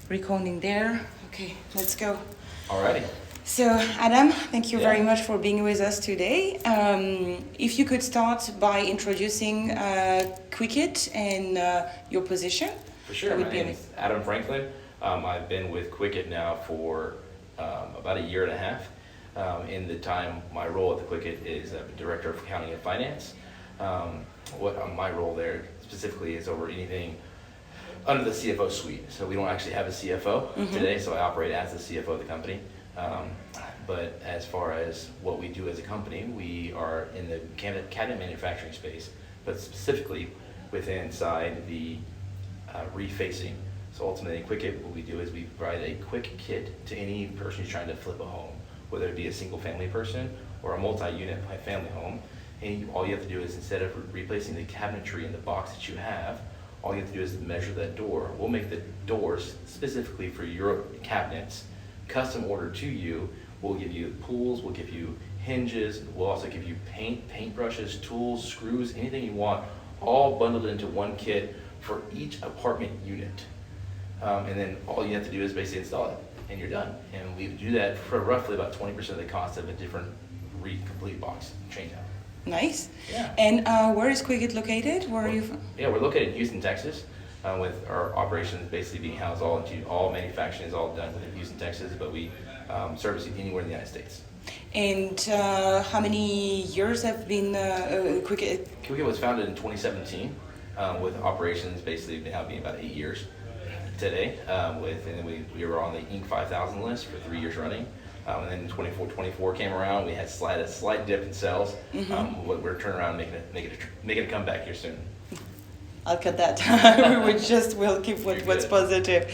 recording there. Okay, let's go. Alrighty. So, Adam, thank you very Yeah. much for being with us today. If you could start by introducing Quicket and your position. For sure. That would My be name is Adam Franklin. I've been with Quicket now for about a year and a half. In the time, my role at the Quicket is Director of Accounting and Finance. My role there specifically is over anything under the CFO suite. So we don't actually have a CFO today, so I operate as the CFO of the company. But as far as what we do as a company, we are in the cabinet manufacturing space, but specifically within inside the refacing. So ultimately, Quicket, what we do is we provide a quick kit to any person who's trying to flip a home, whether it be a single family person or a multi-unit family home. And all you have to do is, instead of replacing the cabinetry in the box that you have, all you have to do is measure that door. We'll make the doors specifically for your cabinets, custom ordered to you. We'll give you pulls, we'll give you hinges, we'll also give you paint brushes, tools, screws, anything you want, all bundled into one kit for each apartment unit. And then all you have to do is basically install it, and you're done. And we do that for roughly about 20% of the cost of a different complete box change out. Nice. Yeah. And where is Quicket located? Where are you from? Yeah, we're located in Houston, Texas, with our operations basically being housed all manufacturing is all done within Houston, Texas, but we service anywhere in the United States. And how many years have been Quicket? Quicket was founded in 2017, with operations basically now being about 8 years today. And then we were on the Inc. 5000 list for 3 years running. And then 24 came around. We had a slight dip in sales. We're turning around, making a comeback here soon. I'll cut that. We'll keep what's positive.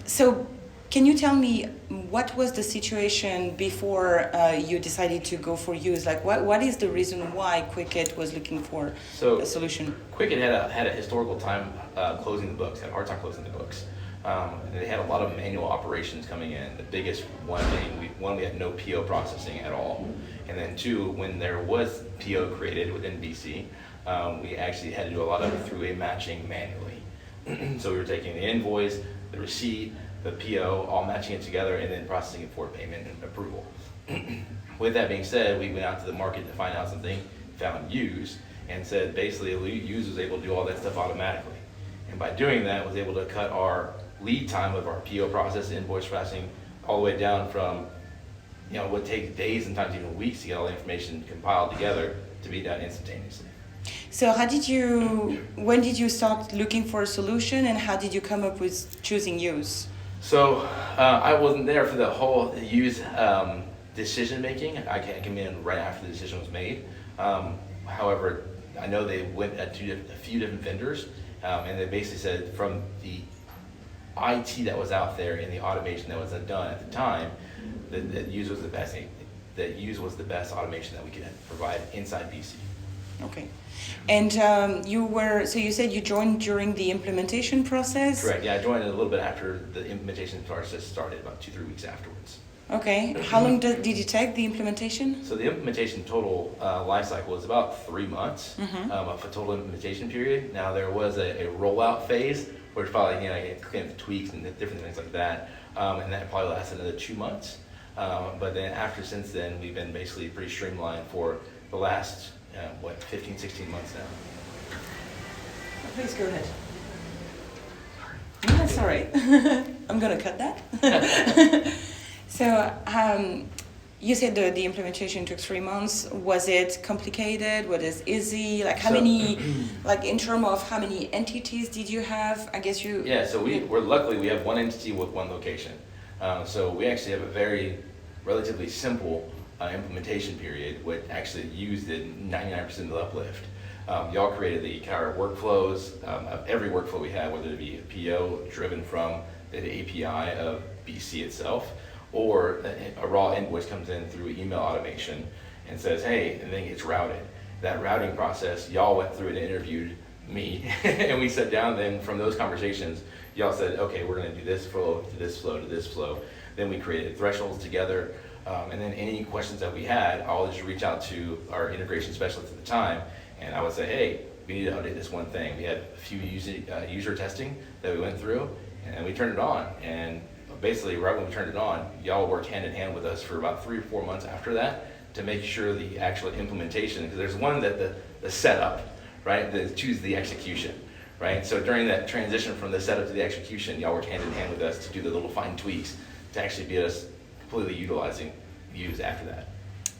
So, can you tell me what was the situation before you decided to go for use? Like, what is the reason why Quicket was looking for a solution? Quicket had a historical time closing the books. Had a hard time closing the books. They had a lot of manual operations coming in. The biggest one being, we had no PO processing at all. And then two, when there was PO created within BC, we actually had to do a lot of it through a matching manually. So we were taking the invoice, the receipt, the PO, all matching it together, and then processing it for payment and approval. With that being said, we went out to the market to find out something, found Use, and said basically Use was able to do all that stuff automatically. And by doing that, was able to cut our lead time of our PO process, invoice processing, all the way down from, it would take days and sometimes even weeks to get all the information compiled together to be done instantaneously. So when did you start looking for a solution, and how did you come up with choosing Use? So I wasn't there for the whole Use decision making. I came in right after the decision was made. However, I know they went at a few different vendors, and they basically said from the IT that was out there and the automation that was done at the time, that Use was the best. That Use was the best automation that we could provide inside BC. Okay, and you said you joined during the implementation process? Correct. Yeah, I joined a little bit after the implementation process started, about 2-3 weeks afterwards. Okay, how long did it take, the implementation? So the implementation total life cycle was about 3 months of a total implementation period. Now there was a rollout phase where it's probably tweaks and different things like that, and that probably lasted another 2 months. But then since then, we've been basically pretty streamlined for the last 15, 16 months now. Please go ahead. No, that's all right. I'm gonna cut that. So, you said the implementation took 3 months. Was it complicated? Was it easy? Like many, like in terms of how many entities did you have? I guess you. Yeah, so we're luckily we have one entity with one location. So we actually have a very relatively simple implementation period, which actually used 99% of the uplift. Y'all created the entire workflows of every workflow we have, whether it be a PO driven from the API of BC itself, or a raw invoice comes in through email automation and says, hey, and then gets routed. That routing process, y'all went through and interviewed me, and we sat down. Then from those conversations, y'all said, okay, we're going to do this flow to this flow to this flow. Then we created thresholds together, and then any questions that we had, I'll just reach out to our integration specialist at the time, and I would say, hey, we need to update this one thing. We had a few user testing that we went through, and and we turned it on. And basically, right when we turned it on, y'all worked hand in hand with us for about 3 or 4 months after that to make sure the actual implementation, because there's one that the setup, right, that choose the execution, right? So during that transition from the setup to the execution, y'all worked hand in hand with us to do the little fine tweaks to actually get us completely used after that.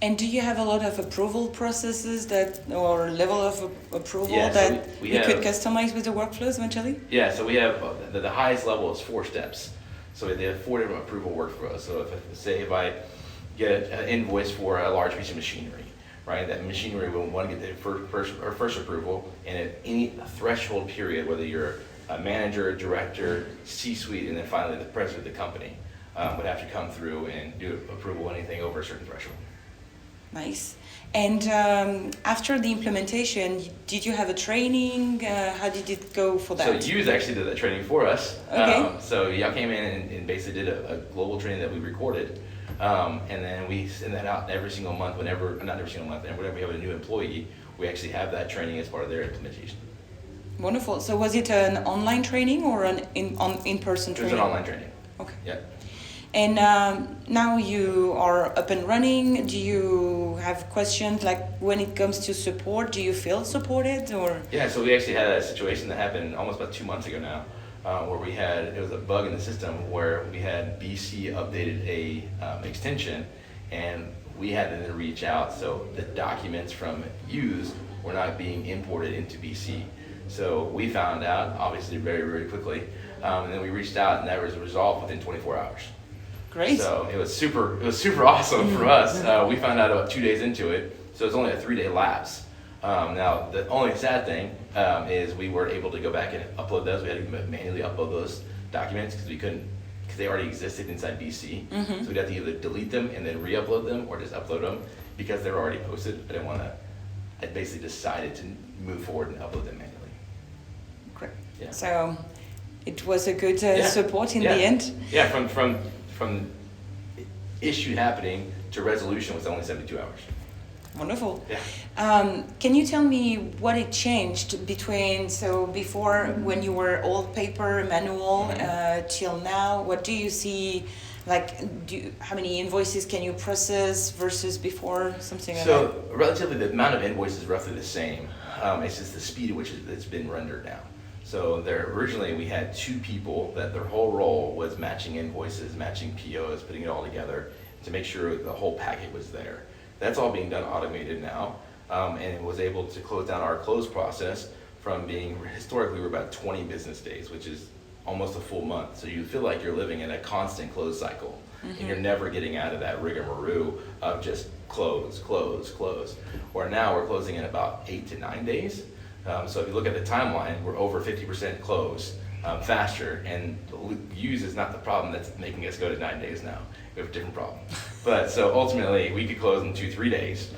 And do you have a lot of approval processes or level of approval Yeah, so that we you could have- customize with the workflows eventually? Yeah, so we have, the highest level is 4 steps. So they have 4 different approval workflows. So if I get an invoice for a large piece of machinery, right? That machinery will want to get the first approval, and at any threshold period, whether you're a manager, a director, C-suite, and then finally the president of the company, would have to come through and do approval anything over a certain threshold. Nice. And after the implementation, did you have a training? How did it go for that? So Use actually did that training for us. Okay. So y'all came in and basically did a global training that we recorded. And then we send that out every single month whenever we have a new employee, we actually have that training as part of their implementation. Wonderful. So was it an online training or an in-person It was training? an online training. Okay. Yeah. And now you are up and running. Do you have questions like when it comes to support? Do you feel supported or? Yeah, so we actually had a situation that happened almost about 2 months ago now, where it was a bug in the system where we had BC updated a extension, and we had to then reach out. So the documents from Use were not being imported into BC. So we found out, obviously, very, very quickly, and then we reached out, and that was resolved within 24 hours. Great. So it was super awesome for us. We found out about 2 days into it, so it's only a 3-day lapse. Now, the only sad thing is we weren't able to go back and upload those. We had to manually upload those documents because we couldn't, because they already existed inside BC. So we'd have to either delete them and then re-upload them or just upload them because they were already posted. I didn't want to, I basically decided to move forward and upload them manually. Great. Yeah. So it was a good support in Yeah. the end. Yeah, from issue happening to resolution was only 72 hours. Wonderful. Yeah. Can you tell me what it changed between, so before when you were old paper, manual, till now? What do you see, like, how many invoices can you process versus before, something like that? So relatively, the amount of invoices is roughly the same. It's just the speed at which it's been rendered now. So originally we had 2 people that their whole role was matching invoices, matching POs, putting it all together to make sure the whole packet was there. That's all being done automated now, and it was able to close down our close process from being, historically we're about 20 business days, which is almost a full month. So you feel like you're living in a constant close cycle, and you're never getting out of that rigmarole of just close, close, close. Where now we're closing in about 8 to 9 days. So if you look at the timeline, we're over 50% close faster, and Use is not the problem that's making us go to 9 days now. We have a different problem. But so ultimately, we could close in 2-3 days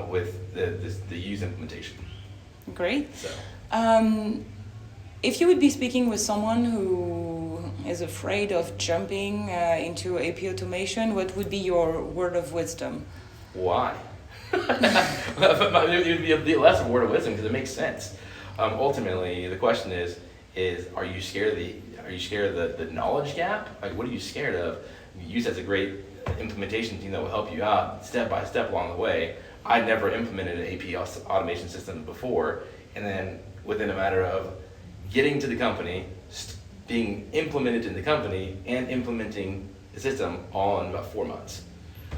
with the Use implementation. Great. So. If you would be speaking with someone who is afraid of jumping into AP automation, what would be your word of wisdom? Why? It would be less of a word of wisdom because it makes sense. Ultimately, the question is are you scared of the knowledge gap? Like, what are you scared of? Use has a great implementation team that will help you out step by step along the way. I never implemented an AP automation system before, and then within a matter of getting to the company, being implemented in the company, and implementing the system all in about 4 months.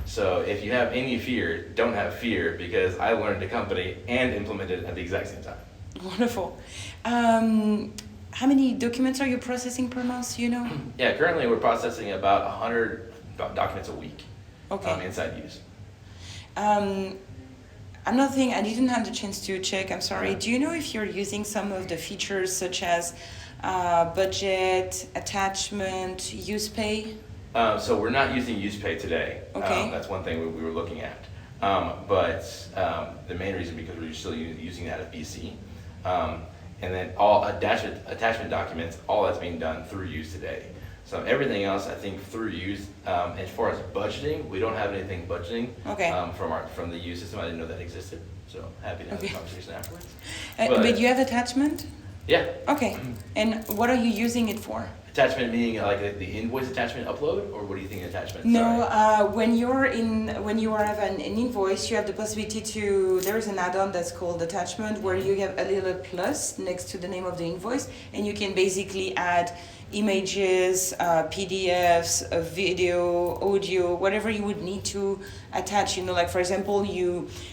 So if you have any fear, don't have fear, because I learned the company and implemented it at the exact same time. Wonderful. How many documents are you processing per month, you know? Yeah, currently we're processing about 100 documents a week. Okay. Inside Use. Another thing, I didn't have the chance to check, I'm sorry. Do you know if you're using some of the features such as budget, attachment, use pay? So we're not using UsePay today. Okay. That's one thing we were looking at. But the main reason, because we're still using that at BC. And then all attachment documents, all that's being done through Use today. So everything else, I think, through Use. As far as budgeting, we don't have anything budgeting from the Use system. I didn't know that existed. So happy to have a conversation afterwards. But you have attachment? Yeah. Okay. And what are you using it for? Attachment meaning like the invoice attachment upload, or what do you think attachment? No, Sorry. when you have an invoice, you have the possibility to. There is an add-on that's called attachment, where you have a little plus next to the name of the invoice, and you can basically add images, PDFs, a video, audio, whatever you would need to attach. Like for example,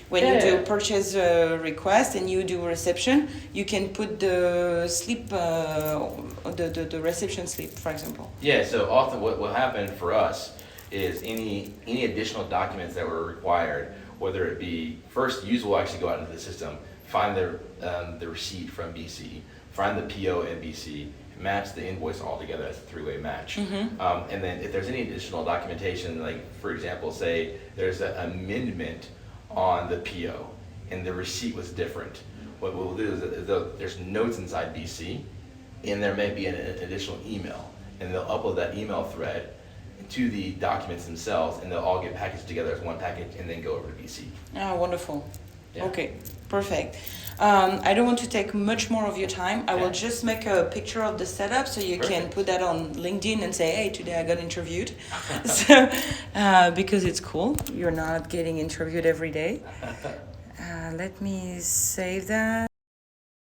when you do purchase request and you do reception, you can put the slip, the reception slip, for example. Yeah, so often what will happen for us is any additional documents that were required, whether it be, first user will actually go out into the system, find the receipt from BC, find the PO in BC, match the invoice all together as a three-way match. And then if there's any additional documentation, like for example, say there's an amendment on the PO and the receipt was different, what we'll do is there's notes inside BC, and there may be an additional email, and they'll upload that email thread to the documents themselves, and they'll all get packaged together as one package and then go over to BC. Ah, wonderful. Yeah. Okay, perfect. I don't want to take much more of your time. I will Okay. just make a picture of the setup so you can Perfect. put that on LinkedIn and say, hey, today I got interviewed. So, because it's cool. You're not getting interviewed every day. Let me save that.